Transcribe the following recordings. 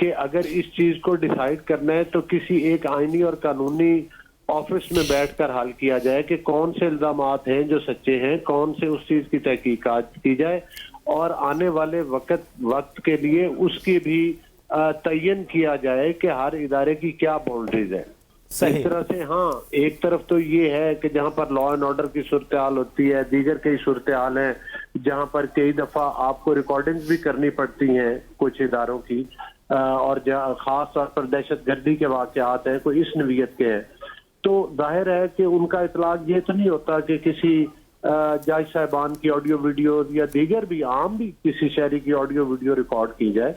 کہ اگر اس چیز کو ڈیسائیڈ کرنا ہے تو کسی ایک آئینی اور قانونی آفس میں بیٹھ کر حل کیا جائے کہ کون سے الزامات ہیں جو سچے ہیں, کون سے اس چیز کی تحقیقات کی جائے, اور آنے والے وقت کے لیے اس کی بھی تعین کیا جائے کہ ہر ادارے کی کیا باؤنڈریز ہے. اس طرح سے ہاں ایک طرف تو یہ ہے کہ جہاں پر لا اینڈ آرڈر کی صورتحال ہوتی ہے, دیگر کئی صورتحال ہیں جہاں پر کئی دفعہ آپ کو ریکارڈنگز بھی کرنی پڑتی ہیں کچھ اداروں کی, اور جہاں خاص طور پر دہشت گردی کے واقعات ہیں کوئی اس نوعیت کے ہیں, تو ظاہر ہے کہ ان کا اطلاق یہ تو نہیں ہوتا کہ کسی جج صاحبان کی آڈیو ویڈیو یا دیگر بھی عام بھی کسی شہری کی آڈیو ویڈیو ریکارڈ کی جائے.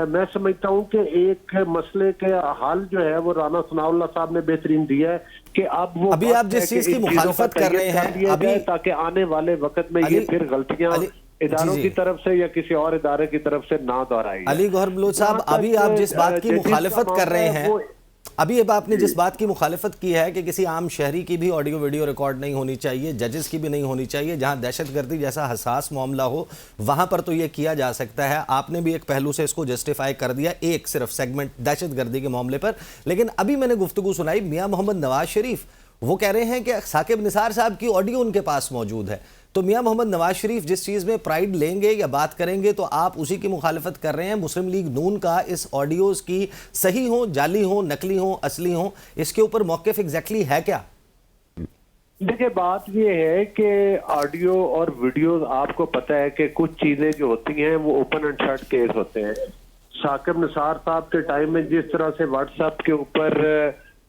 میں سمجھتا ہوں کہ ایک مسئلے کا حل جو ہے وہ رانا ثناء اللہ صاحب نے بہترین دیا ہے کہ اب وہ ابھی آپ جس چیز کی مخالفت کر رہے ہیں ابھی, تاکہ آنے والے وقت میں یہ پھر غلطیاں اداروں کی طرف سے یا کسی اور ادارے کی طرف سے نہ دہرائی. علی گوہر بلوچ صاحب, ابھی آپ جس بات کی مخالفت کر رہے ہیں, ابھی اب آپ نے جس بات کی مخالفت کی ہے کہ کسی عام شہری کی بھی آڈیو ویڈیو ریکارڈ نہیں ہونی چاہیے, ججز کی بھی نہیں ہونی چاہیے, جہاں دہشت گردی جیسا حساس معاملہ ہو وہاں پر تو یہ کیا جا سکتا ہے. آپ نے بھی ایک پہلو سے اس کو جسٹیفائی کر دیا, ایک صرف سیگمنٹ دہشت گردی کے معاملے پر. لیکن ابھی میں نے گفتگو سنائی میاں محمد نواز شریف, وہ کہہ رہے ہیں کہ ثاقب نثار صاحب کی آڈیو ان کے پاس موجود ہے. تو میاں محمد نواز شریف جس چیز میں پرائیڈ لیں گے یا بات کریں گے تو آپ اسی کی مخالفت کر رہے ہیں. مسلم لیگ نون کا اس آڈیوز کی صحیح ہوں, جعلی ہوں, نقلی ہوں, اصلی ہوں, اس کے اوپر موقف ایگزیکٹلی ہے کیا؟ دیکھیں بات یہ ہے کہ آڈیو اور ویڈیوز آپ کو پتہ ہے کہ کچھ چیزیں جو ہوتی ہیں وہ اوپن اینڈ شٹ کیس ہوتے ہیں. ثاقب نثار صاحب کے ٹائم میں جس طرح سے واٹس ایپ کے اوپر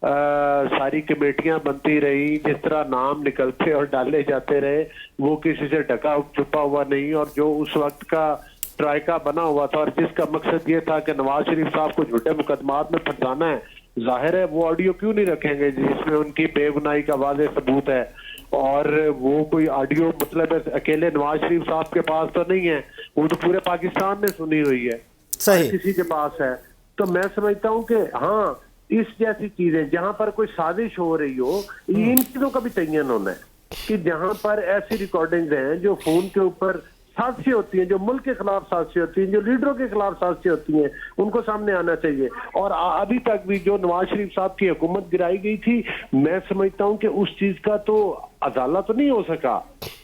ساری کمیٹیاں بنتی رہی, جس طرح نام نکلتے اور ڈالے جاتے رہے, وہ کسی سے ڈھکا چھپا ہوا نہیں, اور جو اس وقت کا ٹرائکا بنا ہوا تھا اور جس کا مقصد یہ تھا کہ نواز شریف صاحب کو جھوٹے مقدمات میں پھنسانا ہے, ظاہر ہے وہ آڈیو کیوں نہیں رکھیں گے جس میں ان کی بے گناہی کا واضح ثبوت ہے. اور وہ کوئی آڈیو مطلب اکیلے نواز شریف صاحب کے پاس تو نہیں ہے, وہ تو پورے پاکستان نے سنی ہوئی ہے, صحیح کسی کے پاس ہے. تو میں سمجھتا ہوں کہ ہاں اس جیسی چیزیں جہاں پر کوئی سازش ہو رہی ہو, ان چیزوں کا بھی تعین ہونا ہے کہ جہاں پر ایسی ریکارڈنگز ہیں جو فون کے اوپر سازشیں ہوتی ہیں, جو ملک کے خلاف سازشیں ہوتی ہیں, جو لیڈروں کے خلاف سازشیں ہوتی ہیں, ان کو سامنے آنا چاہیے. اور ابھی تک بھی جو نواز شریف صاحب کی حکومت گرائی گئی تھی, میں سمجھتا ہوں کہ اس چیز کا تو ازالہ تو نہیں ہو سکا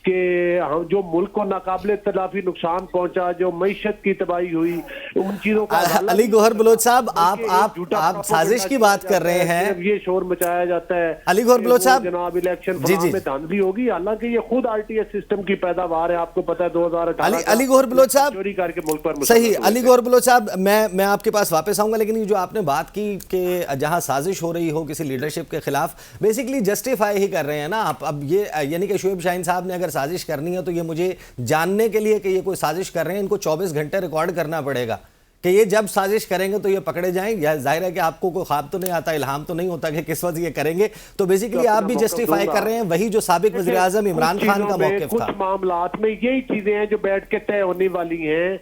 کہ جو ملک کو ناقابل تلافی نقصان پہنچا, جو معیشت کی تباہی ہوئی, ان چیزوں کا. علی گوہر بلوچ صاحب, آپ سازش کی بات کر رہے ہیں, یہ شور مچایا جاتا ہے علی گوہر بلوچ صاحب جناب الیکشن فلان میں دھاندلی ہوگی, حالانکہ یہ خود آر ٹی ایس سسٹم کی پیداوار ہے. آپ کو پتا ہے 2018 علی گوہر بلوچ صاحب چوری کر کے ملک پر صحیح. علی گوہر بلوچ صاحب, میں آپ کے پاس واپس آؤں گا, لیکن یہ جو آپ نے بات کی کہ جہاں سازش ہو رہی ہو کسی لیڈرشپ کے خلاف, بیسیکلی جسٹیفائی ہی کر رہے ہیں نا آپ. اب یہ یعنی کہ شعیب شاہین صاحب نے اگر سازش کرنی ہے تو یہ مجھے جاننے کے لیے کہ یہ کوئی سازش کر رہے ہیں, ان کو 24 گھنٹے ریکارڈ کرنا پڑے گا کہ یہ جب سازش کریں گے تو یہ پکڑے جائیں. یا ظاہر ہے کہ آپ کو کوئی خواب تو نہیں آتا, الہام تو نہیں ہوتا کہ کس وقت یہ کریں گے. تو بیسیکلی آپ بھی جسٹیفائی کر رہے ہیں وہی جو سابق وزیر اعظم عمران خان کا موقف تھا. کچھ معاملات میں یہی چیزیں ہیں جو بیٹھ کے طے ہونے والی ہیں,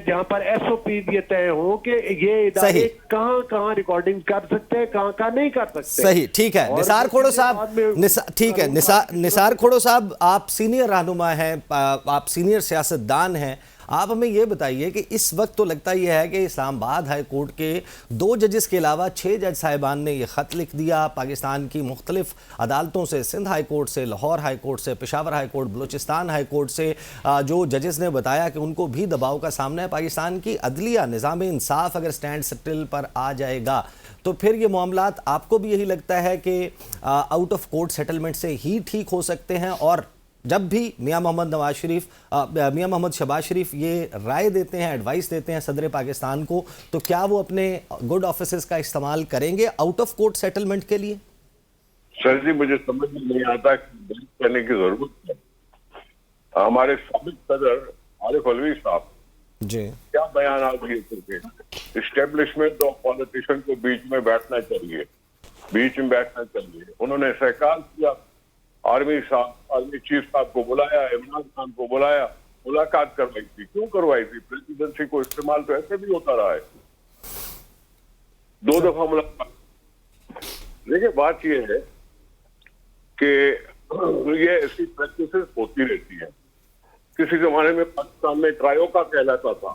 جہاں پر ایس او پی یہ طے ہو کہ یہ ادارے کہاں کہاں ریکارڈنگ کر سکتے ہیں, کہاں کہاں نہیں کر سکتے. صحیح, ٹھیک ہے. نثار کھوڑو صاحب, ٹھیک ہے, نثار کھوڑو صاحب آپ سینئر رہنما ہیں, آپ سینئر سیاستدان ہیں, آپ ہمیں یہ بتائیے کہ اس وقت تو لگتا یہ ہے کہ اسلام آباد ہائی کورٹ کے 2 ججز کے علاوہ 6 جج صاحبان نے یہ خط لکھ دیا پاکستان کی مختلف عدالتوں سے, سندھ ہائی کورٹ سے, لاہور ہائی کورٹ سے, Peshawar high court, Balochistan high court سے, جو ججز نے بتایا کہ ان کو بھی دباؤ کا سامنا ہے. پاکستان کی عدلیہ, نظام انصاف اگر سٹینڈ سٹل پر آ جائے گا تو پھر یہ معاملات آپ کو بھی یہی لگتا ہے کہ آؤٹ آف کورٹ سیٹلمنٹ سے ہی ٹھیک ہو سکتے ہیں. اور جب بھی میاں محمد شہباز شریف یہ رائے دیتے ہیں, ایڈوائس دیتے ہیں صدر پاکستان کو, تو کیا وہ اپنے گڈ آفیسز کا استعمال کریں گے آؤٹ آف کورٹ سیٹلمنٹ کے لیے؟ سر جی مجھے سمجھ میں نہیں آتا کرنے کی ضرورت ہے. ہمارے سابق صدر عارف علوی صاحب جی کیا بیانات دیے تھے, اسٹیبلشمنٹ اور پالیٹیشین کو بیچ میں بیٹھنا چاہیے, انہوں نے سہکار کیا. آرمی چیف صاحب کو بلایا, عمران خان کو بلایا, ملاقات کروائی تھی. کیوں کروائی تھی؟ پریزیڈنسی کو استعمال تو ایسے بھی ہوتا رہا ہے, 2 دفعہ ملاقات. دیکھیں بات یہ ہے کہ یہ ایسی پریکٹسز ہوتی رہتی ہیں. کسی زمانے میں پاکستان میں ٹرائیو کا کہلاتا تھا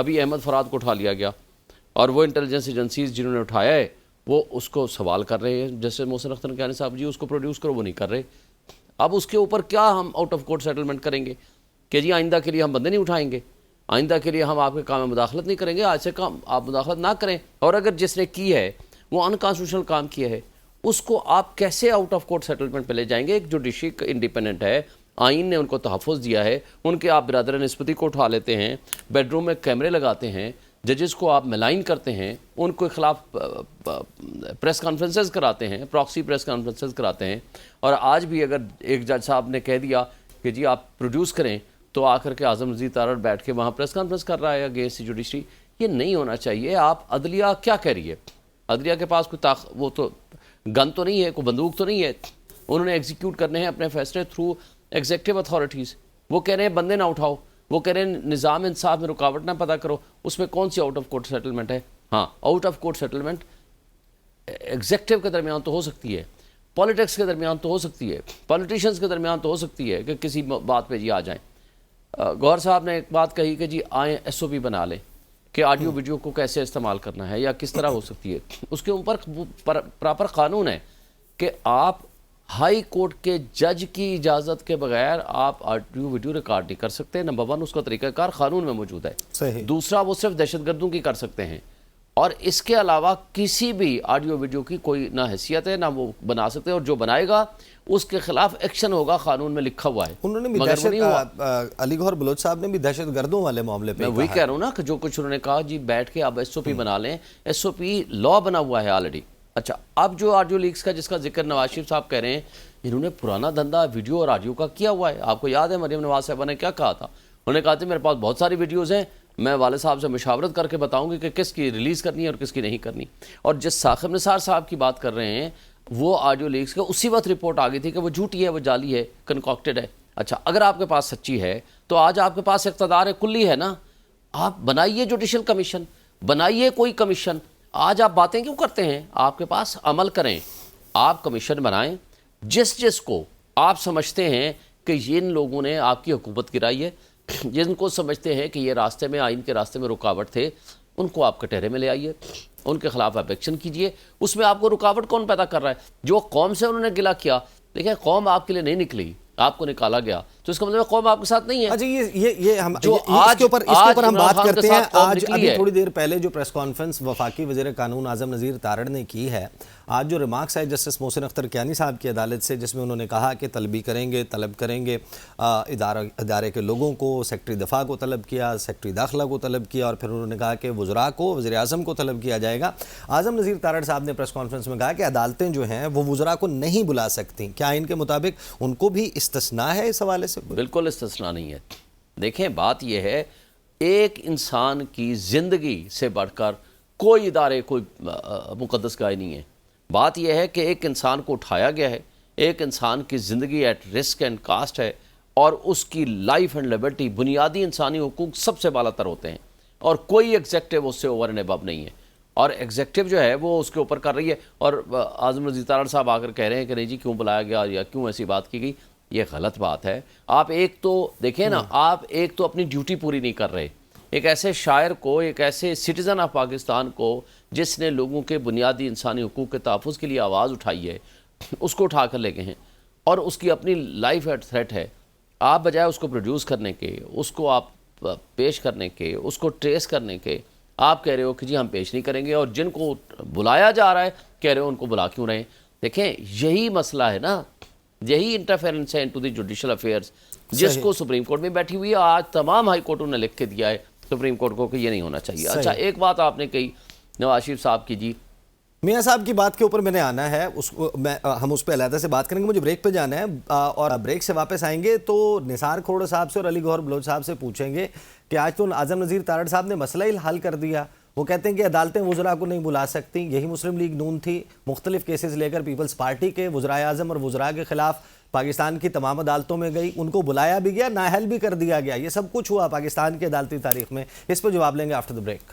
ابھی احمد فراد کو اٹھا لیا گیا اور وہ انٹیلیجنس ایجنسیز جنہوں نے اٹھایا ہے وہ اس کو سوال کر رہے ہیں، جیسے محسن اختر کیانی صاحب جی اس کو پروڈیوس کرو، وہ نہیں کر رہے. اب اس کے اوپر کیا ہم آؤٹ آف کورٹ سیٹلمنٹ کریں گے کہ جی آئندہ کے لیے ہم بندے نہیں اٹھائیں گے، آئندہ کے لیے ہم آپ کے کام میں مداخلت نہیں کریں گے، آج سے کام آپ مداخلت نہ کریں. اور اگر جس نے کی ہے وہ انکانسٹیٹیوشنل کام کیا ہے اس کو آپ کیسے آؤٹ آف کورٹ سیٹلمنٹ پہ لے جائیں گے؟ ایک جوڈیشری انڈیپینڈنٹ ہے، آئین نے ان کو تحفظ دیا ہے، ان کے آپ برادر نسبتی کو اٹھا لیتے ہیں، بیڈ روم میں کیمرے لگاتے ہیں، ججز کو آپ ملائن کرتے ہیں، ان کے خلاف پریس کانفرنسز کراتے ہیں، پراکسی پریس کانفرنسز کراتے ہیں. اور آج بھی اگر ایک جج صاحب نے کہہ دیا کہ جی آپ پروڈیوس کریں تو آ کر کے اعظم نذیر تارڑ بیٹھ کے وہاں پریس کانفرنس کر رہا ہے اگینسٹ جوڈیشری. یہ نہیں ہونا چاہیے. آپ عدلیہ کیا کہہ رہی ہے؟ عدلیہ کے پاس کوئی وہ تو گن تو نہیں ہے، کوئی بندوق تو نہیں ہے، انہوں نے ایگزیکیوٹ کرنے ہیں اپنے فیصلے تھرو ایگزیکٹو اتھارٹیز. وہ کہہ رہے ہیں بندے نہ اٹھاؤ، وہ کہہ رہے ہیں نظام انصاف میں رکاوٹ نہ پیدا کرو. اس میں کون C out of court settlement ہے؟ ہاں out of court settlement executive کے درمیان تو ہو سکتی ہے، پالیٹکس کے درمیان تو ہو سکتی ہے، پولیٹیشنز کے درمیان تو ہو سکتی ہے کہ کسی بات پہ جی آ جائیں. گوہر صاحب نے ایک بات کہی کہ جی آئیں ایس او پی بنا لیں کہ آڈیو ویڈیو کو کیسے استعمال کرنا ہے یا کس طرح ہو سکتی ہے. اس کے اوپر پراپر قانون ہے کہ آپ ہائی کورٹ کے جج کی اجازت کے بغیر آپ آڈیو ویڈیو ریکارڈ نہیں کر سکتے. نمبر 1 اس کا طریقہ کار قانون میں موجود ہے. صحیح. دوسرا وہ صرف دہشت گردوں کی کر سکتے ہیں، اور اس کے علاوہ کسی بھی آڈیو ویڈیو کی کوئی نہ حیثیت ہے نہ وہ بنا سکتے، اور جو بنائے گا اس کے خلاف ایکشن ہوگا، قانون میں لکھا ہوا ہے. انہوں نے بھی مگر وہ نہیں ہوا. علی گوہر بلوچ صاحب نے بھی دہشت گردوں والے معاملے پہ میں وہی کہہ رہا ہوں نا کہ جو کچھ انہوں نے کہا جی بیٹھ کے اب ایس او پی بنا لیں. ایس او پی لا بنا ہوا ہے آلریڈی. اچھا اب جو آڈیو لیکس کا جس کا ذکر نواز شریف صاحب کہہ رہے ہیں، انہوں نے پرانا دھندا ویڈیو اور آڈیو کا کیا ہوا ہے. آپ کو یاد ہے مریم نواز صاحبہ نے کیا کہا تھا؟ انہوں نے کہا تھا میرے پاس بہت ساری ویڈیوز ہیں، میں والد صاحب سے مشاورت کر کے بتاؤں گی کہ کس کی ریلیز کرنی ہے اور کس کی نہیں کرنی. اور جس ثاقب نثار صاحب کی بات کر رہے ہیں وہ آڈیو لیکس کا اسی وقت رپورٹ آ گئی تھی کہ وہ جھوٹی ہے، وہ جعلی ہے، کنکاکٹڈ ہے. اچھا اگر آپ کے پاس سچی ہے تو آج آپ کے پاس اقتدار کلی ہے نا، آپ بنائیے جوڈیشل کمیشن، بنائیے کوئی کمیشن. آج آپ باتیں کیوں کرتے ہیں؟ آپ کے پاس عمل کریں. آپ کمیشن بنائیں جس کو آپ سمجھتے ہیں کہ ان لوگوں نے آپ کی حکومت گرائی ہے، جن کو سمجھتے ہیں کہ یہ راستے میں آئین کے راستے میں رکاوٹ تھے، ان کو آپ کٹہرے میں لے آئیے، ان کے خلاف آپ ایکشن کیجئے. اس میں آپ کو رکاوٹ کون پیدا کر رہا ہے؟ جو قوم سے انہوں نے گلہ کیا، دیکھیں قوم آپ کے لیے نہیں نکلی، آپ کو نکالا گیا، تو اس کا مطلب قوم آپ کے ساتھ نہیں ہے. اچھا یہ ہم اس کے اوپر ہم بات کرتے ہیں. آج ابھی تھوڑی دیر پہلے جو پریس کانفرنس وفاقی وزیر قانون اعظم نذیر تارڑ نے کی ہے، آج جو ریمارکس آئے جسٹس محسن اختر کیانی صاحب کی عدالت سے، جس میں انہوں نے کہا کہ طلب کریں گے ادارے کے لوگوں کو، سیکٹری دفاع کو طلب کیا، سیکٹری داخلہ کو طلب کیا، اور پھر انہوں نے کہا کہ وزراء کو، وزیر اعظم کو طلب کیا جائے گا. اعظم نذیر تارڑ صاحب نے پریس کانفرنس میں کہا کہ عدالتیں جو ہیں وہ وزراء کو نہیں بلا سکتی. کیا ان کے مطابق ان کو بھی استثناء ہے اس حوالے سے؟ بالکل استثناء نہیں ہے. دیکھیں بات یہ ہے، ایک انسان کی زندگی سے بڑھ کر کوئی ادارے کوئی مقدس گائے نہیں ہے. بات یہ ہے کہ ایک انسان کو اٹھایا گیا ہے، ایک انسان کی زندگی ایٹ رسک اینڈ کاسٹ ہے، اور اس کی لائف اینڈ لبرٹی، بنیادی انسانی حقوق سب سے بالا تر ہوتے ہیں، اور کوئی ایگزیکٹو اس سے اوور اینڈ ابو نہیں ہے. اور ایگزیکٹو جو ہے وہ اس کے اوپر کر رہی ہے. اور اعظم نذیر تارڑ صاحب آ کر کہہ رہے ہیں کہ نہیں جی کیوں بلایا گیا یا کیوں ایسی بات کی گئی. یہ غلط بات ہے. آپ ایک تو دیکھیں نا، آپ ایک تو اپنی ڈیوٹی پوری نہیں کر رہے. ایک ایسے شاعر کو، ایک ایسے سٹیزن آف پاکستان کو جس نے لوگوں کے بنیادی انسانی حقوق کے تحفظ کے لیے آواز اٹھائی ہے، اس کو اٹھا کر لے گئے ہیں، اور اس کی اپنی لائف ایٹ تھریٹ ہے. آپ بجائے اس کو پروڈیوس کرنے کے، اس کو آپ پیش کرنے کے، اس کو ٹریس کرنے کے، آپ کہہ رہے ہو کہ جی ہم پیش نہیں کریں گے، اور جن کو بلایا جا رہا ہے کہہ رہے ہو ان کو بلا کیوں رہے ہیں. دیکھیں یہی مسئلہ ہے نا، یہی انٹرفیرنس ہے انٹو دی جوڈیشل افیئرز، جس کو سپریم کورٹ میں بیٹھی ہوئی ہے. آج تمام ہائی کورٹوں نے لکھ کے دیا ہے سپریم کورٹ کو کہ یہ نہیں ہونا چاہیے. اچھا ایک بات آپ نے کہی نواز شریف صاحب کی، جی میاں صاحب کی بات کے اوپر میں نے آنا ہے، ہم اس پہ علیحدہ سے بات کریں گے. مجھے بریک پہ جانا ہے، اور بریک سے واپس آئیں گے تو نثار کھوڑ صاحب سے اور علی گوہر بلوچ صاحب سے پوچھیں گے کہ آج تو اعظم نذیر تارڑ صاحب نے مسئلہ ہی حل کر دیا. وہ کہتے ہیں کہ عدالتیں وزراء کو نہیں بلا سکتی. یہی مسلم لیگ نون تھی، مختلف کیسز لے کر پیپلز پارٹی کے وزرائے اعظم اور وزراء کے خلاف پاکستان کی تمام عدالتوں میں گئی، ان کو بلایا بھی گیا، نااہل بھی کر دیا گیا. یہ سب کچھ ہوا پاکستان کی عدالتی تاریخ میں. اس پہ جواب لیں گے آفٹر دی بریک.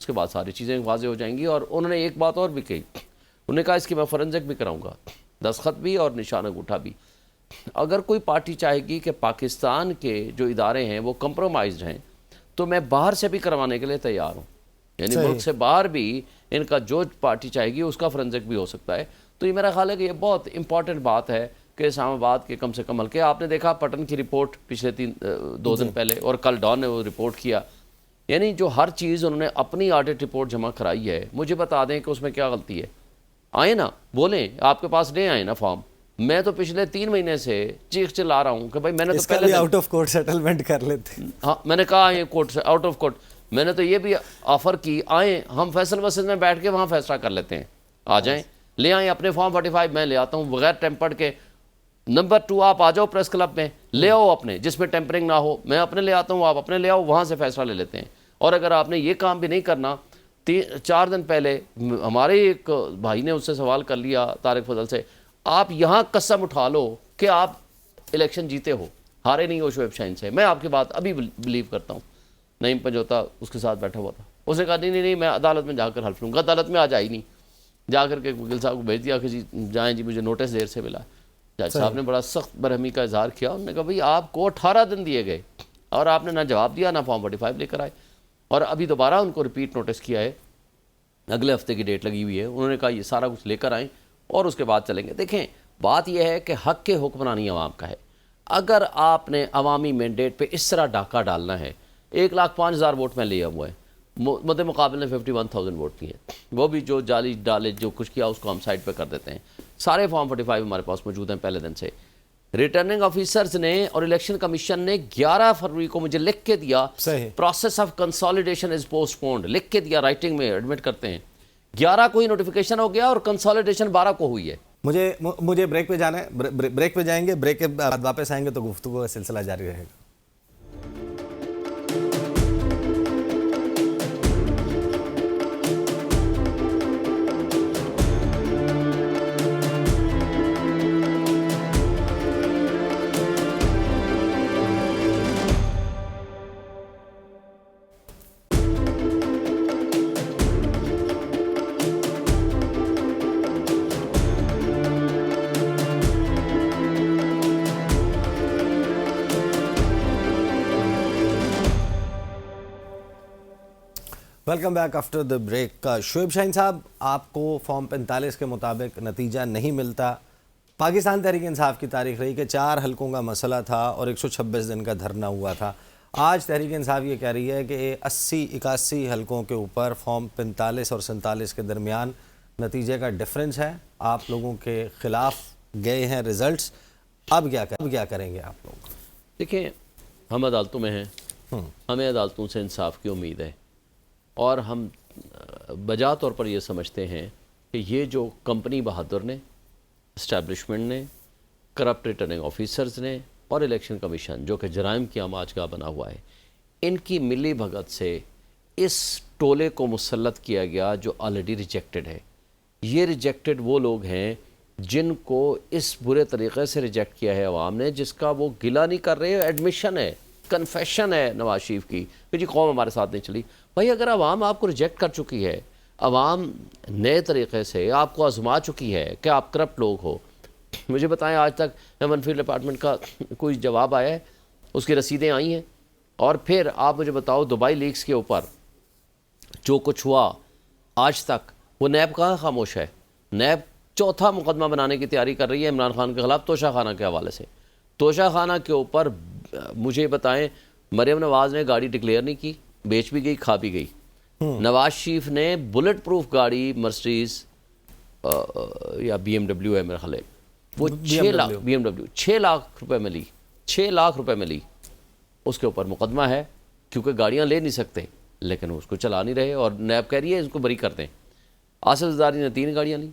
اس کے بعد ساری چیزیں واضح ہو جائیں گی. اور انہوں نے ایک بات اور بھی کہی, انہوں نے کہا اس کی میں فورنزک بھی کراؤں گا, دستخط بھی اور نشان انگوٹھا بھی. اگر کوئی پارٹی چاہے گی کہ پاکستان کے جو ادارے ہیں وہ کمپرومائزڈ ہیں تو میں باہر سے بھی کروانے کے لیے تیار ہوں. یعنی ملک سے باہر بھی ان کا جو پارٹی چاہے گی اس کا فورنزک بھی ہو سکتا ہے. تو یہ میرا خیال ہے کہ یہ بہت امپورٹنٹ بات ہے کہ اسلام آباد کے کم سے کم حلقے, آپ نے دیکھا پٹن کی رپورٹ پچھلے 2 دن پہلے, اور کل ڈان نے وہ رپورٹ کیا. یعنی جو ہر چیز انہوں نے اپنی آڈٹ رپورٹ جمع کرائی ہے, مجھے بتا دیں کہ اس میں کیا غلطی ہے. آئیں نا بولیں, آپ کے پاس لے آئیں نا فارم. میں تو پچھلے 3 مہینے سے چیخ چلا رہا ہوں کہ بھائی میں نے تو پہلے آؤٹ آف کورٹ سیٹلمنٹ کر لیتے. ہاں میں نے کہا آئیں کورٹ سے, آؤٹ آف کورٹ. میں نے تو یہ بھی آفر کی, آئیں ہم فیصل مسجد میں بیٹھ کے وہاں فیصلہ کر لیتے ہیں, آ جائیں لے آئیں اپنے فارم 45 میں لے آتا ہوں بغیر ٹیمپرڈ کے. نمبر 2 آپ آ جاؤ پریس کلب میں, لے آؤ اپنے جس میں ٹیمپرنگ نہ ہو, میں اپنے لے آتا ہوں, آپ اپنے لے آؤ, وہاں سے فیصلہ لے لیتے ہیں. اور اگر آپ نے یہ کام بھی نہیں کرنا, 4 دن پہلے ہمارے ایک بھائی نے اس سے سوال کر لیا طارق فضل سے, آپ یہاں قسم اٹھا لو کہ آپ الیکشن جیتے ہو, ہارے نہیں ہو شعیب شاہین سے. میں آپ کی بات ابھی بلیو کرتا ہوں. نعیم پنجوتا اس کے ساتھ بیٹھا ہوا تھا, اس نے کہا نہیں میں عدالت میں جا کر حلف لوں گا. عدالت میں آج آئی نہیں, جا کر کے وکیل صاحب کو بھیج دیا کہ جی جائیں جی, مجھے نوٹس دیر سے ملا. جج صاحب نے بڑا سخت برہمی کا اظہار کیا, انہوں نے کہا بھئی آپ کو 18 دن دیے گئے اور آپ نے نہ جواب دیا, نہ فارم 45 لے کر آئے, اور ابھی دوبارہ ان کو ریپیٹ نوٹس کیا ہے, اگلے ہفتے کی ڈیٹ لگی ہوئی ہے. انہوں نے کہا یہ سارا کچھ لے کر آئیں اور اس کے بعد چلیں گے. دیکھیں بات یہ ہے کہ حق کے حکمرانی عوام کا ہے. اگر آپ نے عوامی مینڈیٹ پہ اس طرح ڈاکہ ڈالنا ہے, 1,05,000 ووٹ میں لیا ہوا ہے, مد مقابل نے 51,000 ووٹ دیے, وہ بھی جو جعلی ڈالے جو کچھ کیا اس کو ہم سائڈ پہ کر دیتے ہیں. سارے فارم 45 ہمارے پاس موجود ہیں پہلے دن سے. ریٹرننگ آفیسرز نے اور الیکشن کمیشن نے 11 فروری کو مجھے لکھ کے دیا, process of consolidation is post pound, لکھ کے دیا, رائٹنگ میں ایڈمٹ کرتے ہیں. 11 کو ہی نوٹیفیکیشن ہو گیا اور کنسالیڈیشن 12 کو ہوئی ہے. مجھے بریک پہ جانا ہے, بریک پہ جائیں گے, بریک کے بعد واپس آئیں گے تو گفتگو کا سلسلہ جاری رہے گا. Welcome back after the break. Shoaib Shaheen صاحب, آپ کو فارم 45 کے مطابق نتیجہ نہیں ملتا. پاکستان تحریک انصاف کی تاریخ رہی کہ 4 حلقوں کا مسئلہ تھا اور 126 دن کا دھرنا ہوا تھا. آج تحریک انصاف یہ کہہ رہی ہے کہ 80-81 حلقوں کے اوپر فارم 45 اور 47 کے درمیان نتیجے کا ڈفرنس ہے. آپ لوگوں کے خلاف گئے ہیں ریزلٹس, اب کیا کریں گے آپ لوگ؟ دیکھیں ہم عدالتوں میں ہیں, ہمیں عدالتوں سے انصاف کی امید ہے, اور ہم بجا طور پر یہ سمجھتے ہیں کہ یہ جو کمپنی بہادر نے, اسٹیبلشمنٹ نے, کرپٹ ریٹرننگ آفیسرز نے اور الیکشن کمیشن جو کہ جرائم کی آماج گاہ بنا ہوا ہے, ان کی ملی بھگت سے اس ٹولے کو مسلط کیا گیا جو آلریڈی ریجیکٹڈ ہے. یہ ریجیکٹڈ وہ لوگ ہیں جن کو اس برے طریقے سے ریجیکٹ کیا ہے عوام نے, جس کا وہ گلہ نہیں کر رہے, ایڈمیشن ہے, کنفیشن ہے نواز شریف کی کہ جی قوم ہمارے ساتھ نہیں چلی. بھائی اگر عوام آپ کو ریجیکٹ کر چکی ہے, عوام نئے طریقے سے آپ کو آزما چکی ہے کہ آپ کرپٹ لوگ ہو, مجھے بتائیں آج تک ایمن فیلڈ ڈپارٹمنٹ کا کوئی جواب آیا ہے, اس کی رسیدیں آئی ہیں؟ اور پھر آپ مجھے بتاؤ دبئی لیکس کے اوپر جو کچھ ہوا آج تک, وہ نیب کہاں خاموش ہے؟ نیب 4تھا مقدمہ بنانے کی تیاری کر رہی ہے عمران خان کے خلاف توشہ خانہ کے حوالے سے. توشہ خانہ کے اوپر مجھے بتائیں مریم نواز نے گاڑی ڈکلیئر نہیں کی, بیچ بھی گئی, کھا بھی گئی. نواز شریف نے بلٹ پروف گاڑی مرسیڈیز یا BMW ہے میرا خیال ہے, وہ 6 لاکھ BMW 6 لاکھ روپے میں لی, 6 لاکھ روپے میں لی. اس کے اوپر مقدمہ ہے کیونکہ گاڑیاں لے نہیں سکتے, لیکن اس کو چلا نہیں رہے, اور نیب کہہ رہی ہے اس کو بری کر دیں. آصف زرداری نے 3 گاڑیاں لیں,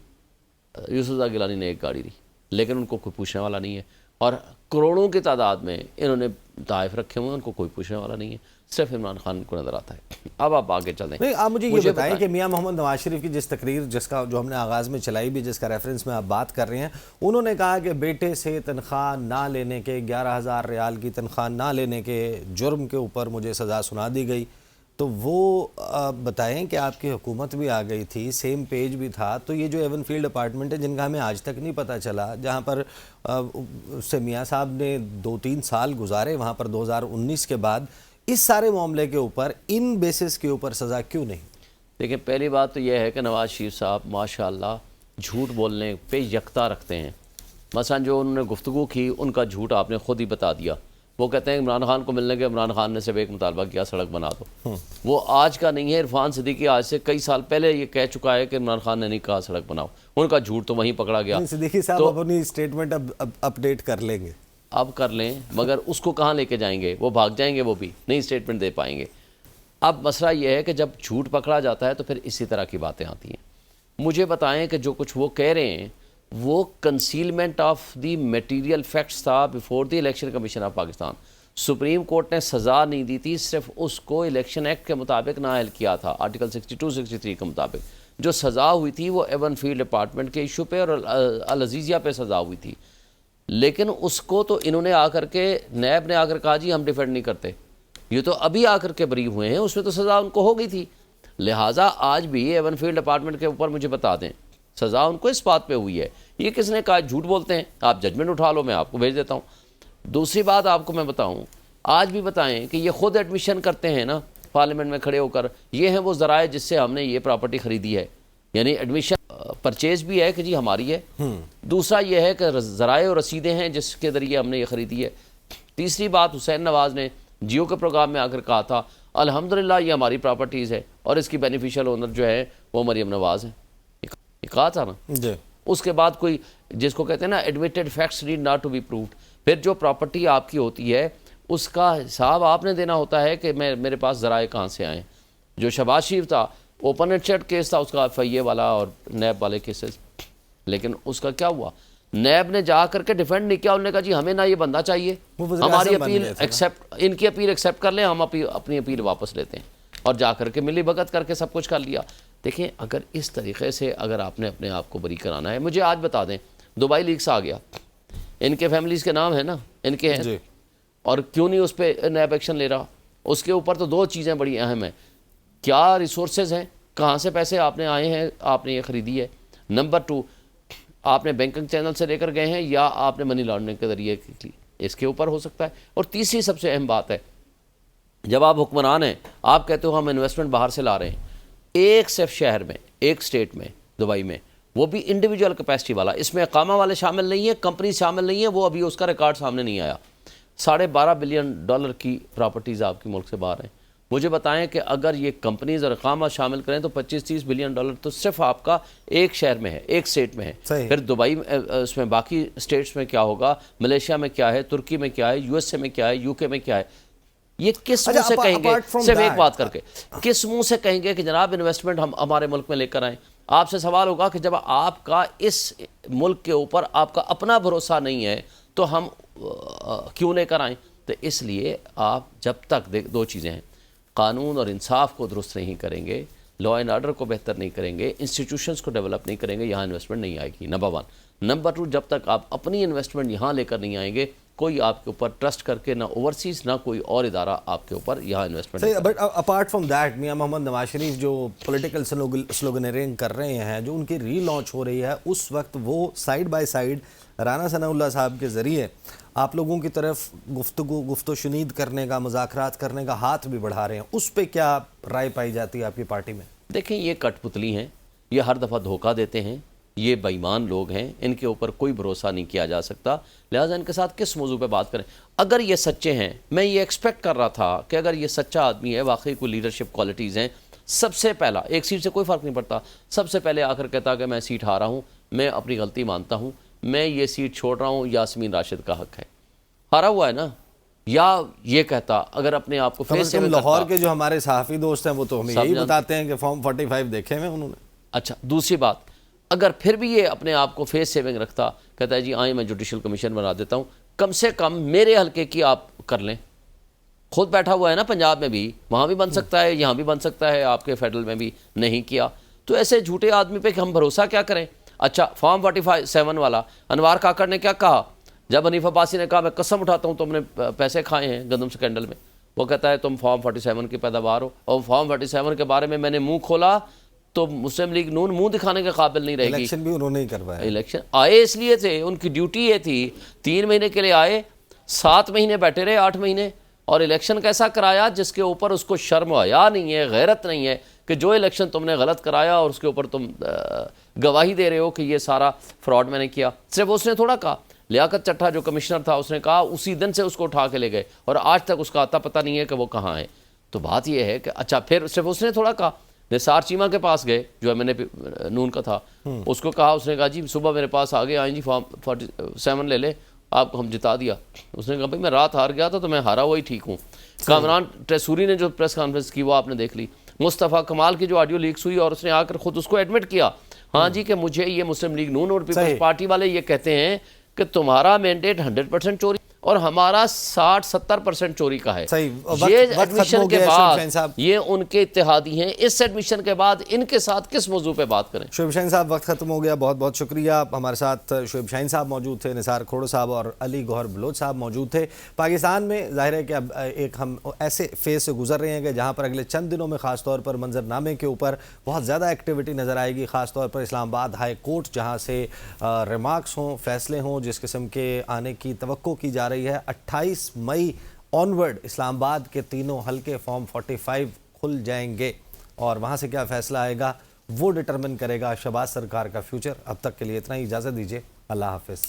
یوسف رضا گیلانی نے 1 گاڑی لی, لیکن ان کو کوئی پوچھنے والا نہیں ہے. اور کروڑوں کی تعداد میں انہوں نے تحائف رکھے ہوئے ہیں, ان کو کوئی پوچھنے والا نہیں ہے, صرف عمران خان کو نظر آتا ہے. اب آپ آگے چلیں. نہیں, آپ مجھے یہ بتائیں کہ میاں محمد نواز شریف کی جس تقریر جو ہم نے آغاز میں چلائی بھی, جس کا ریفرنس میں آپ بات کر رہے ہیں, انہوں نے کہا کہ بیٹے سے تنخواہ نہ لینے کے, 11,000 ریال کی تنخواہ نہ لینے کے جرم کے اوپر مجھے سزا سنا دی گئی. تو وہ بتائیں کہ آپ کی حکومت بھی آ گئی تھی, سیم پیج بھی تھا, تو یہ جو ایون فیلڈ اپارٹمنٹ ہے جن کا ہمیں آج تک نہیں پتہ چلا, جہاں پر سے میاں صاحب نے 2-3 سال گزارے وہاں پر 2019 کے بعد, اس سارے معاملے کے اوپر ان بیسس کے اوپر سزا کیوں نہیں؟ دیکھیں پہلی بات تو یہ ہے کہ نواز شریف صاحب ماشاءاللہ جھوٹ بولنے پہ یکتا رکھتے ہیں. مثلا جو انہوں نے گفتگو کی ان کا جھوٹ آپ نے خود ہی بتا دیا. وہ کہتے ہیں عمران خان کو ملنے کے, عمران خان نے صرف ایک مطالبہ کیا, سڑک بنا دو. وہ آج کا نہیں ہے, عرفان صدیقی آج سے کئی سال پہلے یہ کہہ چکا ہے کہ عمران خان نے نہیں کہا سڑک بناؤ. ان کا جھوٹ تو وہیں پکڑا گیا. صدیقی صاحب اپنی اسٹیٹمنٹ اب اپڈیٹ کر لیں گے, اب کر لیں, مگر اس کو کہاں لے کے جائیں گے؟ وہ بھاگ جائیں گے, وہ بھی نہیں اسٹیٹمنٹ دے پائیں گے. اب مسئلہ یہ ہے کہ جب جھوٹ پکڑا جاتا ہے تو پھر اسی طرح کی باتیں آتی ہیں. مجھے بتائیں کہ جو کچھ وہ کہہ رہے ہیں وہ concealment of the material facts تھا before the Election Commission of Pakistan. Supreme Court نے سزا نہیں دی تھی, صرف اس کو الیکشن ایکٹ کے مطابق نااہل کیا تھا, آرٹیکل 62-63 کے مطابق. جو سزا ہوئی تھی وہ ایون فیلڈ اپارٹمنٹ کے ایشو پہ اور العزیزیہ پہ سزا ہوئی تھی. لیکن اس کو تو انہوں نے آ کر کے, نیب نے آ کر کہا جی ہم ڈیفینڈ نہیں کرتے. یہ تو ابھی آ کر کے بری ہوئے ہیں, اس میں تو سزا ان کو ہو گئی تھی. لہٰذا آج بھی ایون فیلڈ اپارٹمنٹ کے اوپر مجھے بتا دیں سزا ان کو اس بات پہ ہوئی ہے. یہ کس نے کہا جھوٹ بولتے ہیں؟ آپ ججمنٹ اٹھا لو, میں آپ کو بھیج دیتا ہوں. دوسری بات آپ کو میں بتاؤں, آج بھی بتائیں کہ یہ خود ایڈمیشن کرتے ہیں نا پارلیمنٹ میں کھڑے ہو کر, یہ ہیں وہ ذرائع جس سے ہم نے یہ پراپرٹی خریدی ہے. یعنی ایڈمیشن پرچیز بھی ہے کہ جی ہماری ہے. دوسرا یہ ہے کہ ذرائع اور رسیدیں ہیں جس کے ذریعے ہم نے یہ خریدی ہے. تیسری بات حسین نواز نے جیو کے پروگرام میں آ کر کہا تھا الحمدللہ یہ ہماری پراپرٹیز ہے اور اس کی بینیفیشل اونر جو ہے وہ مریم نواز ہے. یہ کہا تھا نا جی. اس کے بعد کوئی جس کو کہتے ہیں نا admitted facts need not to be proved. پھر جو پراپرٹی آپ کی ہوتی ہے اس کا حساب آپ نے دینا ہوتا ہے کہ میرے پاس ذرائع کہاں سے آئیں. جو شہباز شریف تھا اوپن اینڈ شٹ کیس تھا اس کا, FIA والا اور نیب والے کیسز, لیکن اس کا کیا ہوا؟ نیب نے جا کر کے ڈیفینڈ نہیں کیا. انہوں نے کہا جی ہمیں نہ یہ بندہ چاہیے, ہماری اپیل ایکسیپٹ, ان کی اپیل ایکسیپٹ کر لیں, ہم اپنی اپیل واپس لیتے ہیں. اور جا کر کے ملی بھگت کر کے سب کچھ کر لیا. دیکھیں اگر اس طریقے سے اگر آپ نے اپنے آپ کو بری کرانا ہے, مجھے آج بتا دیں دبئی لیکس آ گیا, ان کے فیملیز کے نام ہیں نا, ان کے ہیں, اور کیوں نہیں اس پہ نیب ایکشن لے رہا؟ اس کے اوپر تو 2 چیزیں بڑی اہم ہیں, کیا ریسورسز ہیں, کہاں سے پیسے آپ نے آئے ہیں, آپ نے یہ خریدی ہے. نمبر 2, آپ نے بینکنگ چینل سے لے کر گئے ہیں یا آپ نے منی لانڈرنگ کے ذریعے کی, اس کے اوپر ہو سکتا ہے. اور تیسری سب سے اہم بات ہے, جب آپ حکمران ہیں آپ کہتے ہو ہم انویسٹمنٹ باہر سے لا رہے ہیں, ایک صرف شہر میں, ایک اسٹیٹ میں, دبئی میں, وہ بھی انڈیویجول کیپیسٹی والا, اس میں اقامہ والے شامل نہیں ہیں, کمپنی شامل نہیں ہیں, وہ ابھی اس کا ریکارڈ سامنے نہیں آیا. $12.5 بلین کی پراپرٹیز آپ کی ملک سے باہر ہیں. مجھے بتائیں کہ اگر یہ کمپنیز اور اقامہ شامل کریں تو $25-30 بلین تو صرف آپ کا ایک شہر میں ہے, ایک اسٹیٹ میں ہے. پھر دبئی اس میں باقی اسٹیٹس میں کیا ہوگا, ملیشیا میں کیا ہے, ترکی میں کیا ہے, USA میں کیا ہے, UK میں کیا ہے. یہ کس منہ سے کہیں گے, صرف ایک بات کر کے کس منہ سے کہیں گے کہ جناب انویسٹمنٹ ہم ہمارے ملک میں لے کر آئیں؟ آپ سے سوال ہوگا کہ جب آپ کا اس ملک کے اوپر آپ کا اپنا بھروسہ نہیں ہے تو ہم کیوں لے کر آئیں؟ تو اس لیے آپ جب تک 2 چیزیں ہیں, قانون اور انصاف کو درست نہیں کریں گے, لا اینڈ آرڈر کو بہتر نہیں کریں گے, انسٹیٹیوشنز کو ڈیولپ نہیں کریں گے, یہاں انویسٹمنٹ نہیں آئے گی. نمبر 1. نمبر 2, جب تک آپ اپنی انویسٹمنٹ یہاں لے کر نہیں آئیں گے, کوئی آپ کے اوپر ٹرسٹ کر کے نہ اوورسیز نہ کوئی اور ادارہ آپ کے اوپر یہاں investment. But apart from that میاں محمد نواز شریف جو پولیٹیکل سلوگنرنگ کر رہے ہیں, جو ان کی ری لانچ ہو رہی ہے, اس وقت وہ سائیڈ بائی سائیڈ رانا ثناء اللہ صاحب کے ذریعے آپ لوگوں کی طرف گفت و شنید کرنے کا, مذاکرات کرنے کا ہاتھ بھی بڑھا رہے ہیں. اس پہ کیا رائے پائی جاتی ہے آپ کی پارٹی میں؟ دیکھیں یہ کٹ پتلی ہیں, یہ ہر دفعہ دھوکہ دیتے ہیں, یہ بے ایمان لوگ ہیں, ان کے اوپر کوئی بھروسہ نہیں کیا جا سکتا. لہٰذا ان کے ساتھ کس موضوع پہ بات کریں؟ اگر یہ سچے ہیں, میں یہ ایکسپیکٹ کر رہا تھا کہ اگر یہ سچا آدمی ہے, واقعی کوئی لیڈرشپ کوالٹیز ہیں, سب سے پہلا, ایک سیٹ سے کوئی فرق نہیں پڑتا, سب سے پہلے آ کر کہتا کہ میں سیٹ ہارا ہوں, میں اپنی غلطی مانتا ہوں, میں یہ سیٹ چھوڑ رہا ہوں, یاسمین راشد کا حق ہے, ہارا ہوا ہے نا. یا یہ کہتا اگر اپنے آپ کو فیس سے لاہور کے جو ہمارے صحافی دوست ہیں وہ تو ہمیں یہی بتاتے ہیں کہ فارم 45 دیکھے ہوئے انہوں نے. اچھا, دوسری بات, اگر پھر بھی یہ اپنے آپ کو فیس سیونگ رکھتا, کہتا ہے جی آئیں میں جوڈیشل کمیشن بنا دیتا ہوں, کم سے کم میرے حلقے کی آپ کر لیں. خود بیٹھا ہوا ہے نا پنجاب میں بھی, وہاں بھی بن سکتا ہے, یہاں بھی بن سکتا ہے, آپ کے فیڈرل میں بھی نہیں کیا. تو ایسے جھوٹے آدمی پہ ہم بھروسہ کیا کریں؟ اچھا, فارم 47 والا انوار کاکڑ نے کیا کہا جب حنیف عباسی نے کہا میں قسم اٹھاتا ہوں تم نے پیسے کھائے ہیں گندم سکینڈل میں, وہ کہتا ہے تم فارم 47 کی پیداوار ہو, اور فارم 47 کے بارے میں نے منہ کھولا تو مسلم لیگ نون منہ دکھانے کے قابل نہیں رہے گی. الیکشن بھی انہوں نے ہی کروایا. الیکشن آئے اس لیے تھے, ان کی ڈیوٹی یہ تھی, 3 مہینے کے لیے آئے, 7 مہینے بیٹھے رہے, 8 مہینے, اور الیکشن کیسا کرایا جس کے اوپر اس کو شرم و حیا نہیں ہے, غیرت نہیں ہے کہ جو الیکشن تم نے غلط کرایا اور اس کے اوپر تم گواہی دے رہے ہو کہ یہ سارا فراڈ میں نے کیا. صرف اس نے تھوڑا کہا, لیاقت چٹھا جو کمشنر تھا اس نے کہا, اسی دن سے اس کو اٹھا کے لے گئے اور آج تک اس کا آتا پتہ نہیں ہے کہ وہ کہاں ہے. تو بات یہ ہے کہ اچھا پھر صرف اس نے تھوڑا کہا, نثار چیمہ کے پاس گئے جو ایم این اے نون کا تھا, اس کو کہا, اس نے کہا جی صبح میرے پاس آگے آئیں جی فارم 47 لے لے, آپ کو ہم جتا دیا. اس نے کہا بھائی میں رات ہار گیا تھا تو میں ہارا وہی ٹھیک ہوں. کامران ٹریسوری نے جو پریس کانفرنس کی وہ آپ نے دیکھ لی, مصطفیٰ کمال کی جو آڈیو لیکس ہوئی اور اس نے آ کر خود اس کو ایڈمٹ کیا, ہاں جی کہ مجھے یہ مسلم لیگ نون اور پیپلز پارٹی والے یہ کہتے ہیں کہ تمہارا مینڈیٹ 100% چوری اور ہمارا 60-70% چوری کا ہے. یہ ایڈمیشن کے بعد یہ ان کے اتحادی ہیں, اس ایڈمیشن کے بعد ان کے ساتھ کس موضوع پہ بات کریں. شعیب شاہین صاحب وقت ختم ہو گیا, بہت بہت شکریہ. ہمارے ساتھ شعیب شاہین صاحب موجود تھے, نثار کھوڑو صاحب اور علی گوہر بلوچ صاحب موجود تھے. پاکستان میں ظاہر ہے کہ اب ایک ہم ایسے فیز سے گزر رہے ہیں کہ جہاں پر اگلے چند دنوں میں خاص طور پر منظرنامے کے اوپر بہت زیادہ ایکٹیویٹی نظر آئے گی, خاص طور پر اسلام آباد ہائی کورٹ جہاں سے ریمارکس ہوں, فیصلے ہوں جس قسم کے آنے کی توقع کی جا رہی ہے. 28 مئی آنورڈ اسلام آباد کے تینوں حلقے فارم 45 کھل جائیں گے اور وہاں سے کیا فیصلہ آئے گا وہ ڈٹرمن کرے گا شہباز سرکار کا فیوچر. اب تک کے لیے اتنا ہی, اجازت دیجیے, اللہ حافظ.